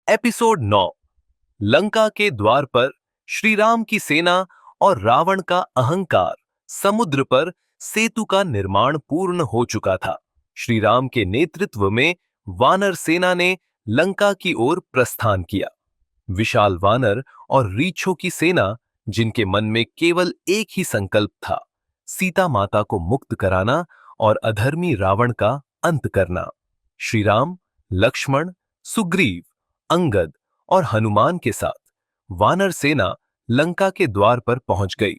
Episode 9। Lanka के द्वार पर श्री राम की सेना और रावण का अहंकार। समुद्र पर सेतु का निर्माण पूर्ण हो चुका था। श्री राम के नेतृत्व में वानर सेना ने लंका की ओर प्रस्थान किया। विशाल वानर और रीछों की सेना, जिनके मन में केवल एक ही संकल्प था, सीता माता को मुक्त कराना और अधर्मी रावण का अंत करना। श्री राम, लक्ष्मण, सुग्रीव, अंगद और हनुमान के साथ वानर सेना लंका के द्वार पर पहुंच गई।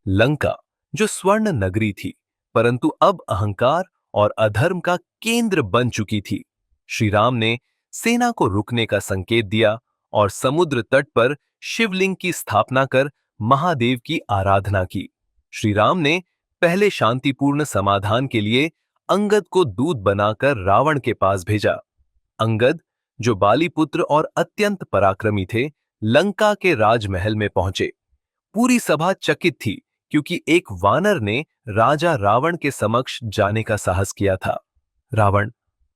लंका, जो स्वर्ण नगरी थी, परंतु अब अहंकार और अधर्म का केंद्र बन चुकी थी। श्री राम ने सेना को रुकने का संकेत दिया और समुद्र तट पर शिवलिंग की स्थापना कर महादेव की आराधना की। श्री राम ने पहले शांतिपूर्ण समाधान के लिए अंगद को दूत बनाकर रावण के पास भेजा। अंगद, जो बालीपुत्र और अत्यंत पराक्रमी थे, लंका के राजमहल में पहुंचे। पूरी सभा चकित थी, क्योंकि एक वानर ने राजा रावण के समक्ष जाने का साहस किया था। रावण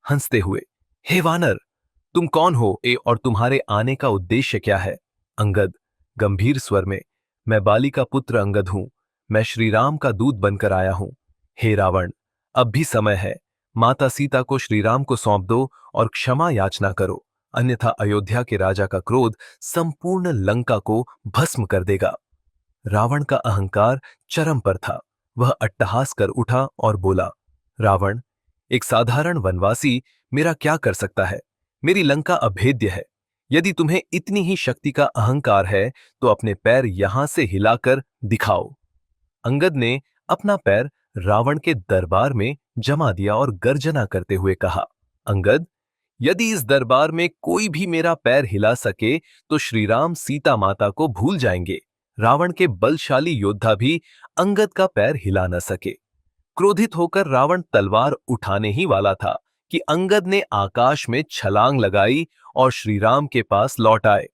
हंसते हुए, हे वानर, तुम कौन हो और तुम्हारे आने का उद्देश्य क्या है? अंगद गंभीर स्वर में, मैं बाली का पुत्र अंगद हूं। मैं श्री राम का दूत बनकर आया हूं। हे रावण, अब भी समय है। माता सीता को श्री राम को सौंप दो और क्षमा याचना करो, अन्यथा अयोध्या के राजा का क्रोध संपूर्ण लंका को भस्म कर देगा। रावण का अहंकार चरम पर था। वह अट्टहास कर उठा और बोला, रावण, एक साधारण वनवासी मेरा क्या कर सकता है? मेरी लंका अभेद्य है। यदि तुम्हें इतनी ही शक्ति का अहंकार है तो अपने पैर यहां से हिलाकर दिखाओ। अंगद ने अपना पैर रावण के दरबार में जमा दिया और गर्जना करते हुए कहा, अंगद, यदि इस दरबार में कोई भी मेरा पैर हिला सके तो श्री राम सीता माता को भूल जाएंगे। रावण के बलशाली योद्धा भी अंगद का पैर हिला न सके। क्रोधित होकर रावण तलवार उठाने ही वाला था कि अंगद ने आकाश में छलांग लगाई और श्री राम के पास लौट आए।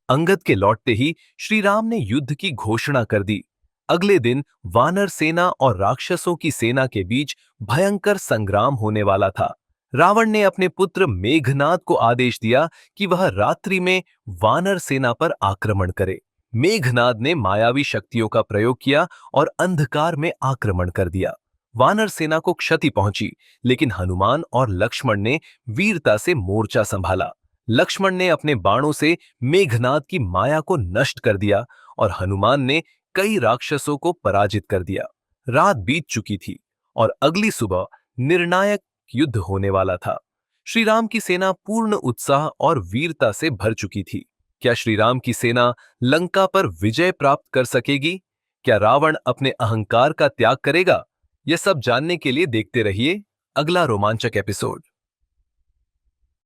अंगद के लौटते ही श्री राम ने युद्ध की घोषणा कर दी। अगले दिन वानर सेना और राक्षसों की सेना के बीच भयंकर संग्राम होने वाला था। रावण ने अपने पुत्र मेघनाद को आदेश दिया कि वह रात्रि में वानर सेना पर आक्रमण करे। मेघनाद ने मायावी शक्तियों का प्रयोग किया और अंधकार में आक्रमण कर दिया। वानर सेना को क्षति पहुंची, लेकिन हनुमान और लक्ष्मण ने वीरता से मोर्चा संभाला। लक्ष्मण ने अपने बाणों से मेघनाद की माया को नष्ट कर दिया और हनुमान ने कई राक्षसों को पराजित कर दिया। रात बीत चुकी थी और अगली सुबह निर्णायक युद्ध होने वाला था। श्री राम की सेना पूर्ण उत्साह और वीरता से भर चुकी थी। क्या श्री राम की सेना लंका पर विजय प्राप्त कर सकेगी? क्या रावण अपने अहंकार का त्याग करेगा? यह सब जानने के लिए देखते रहिए अगला रोमांचक एपिसोड।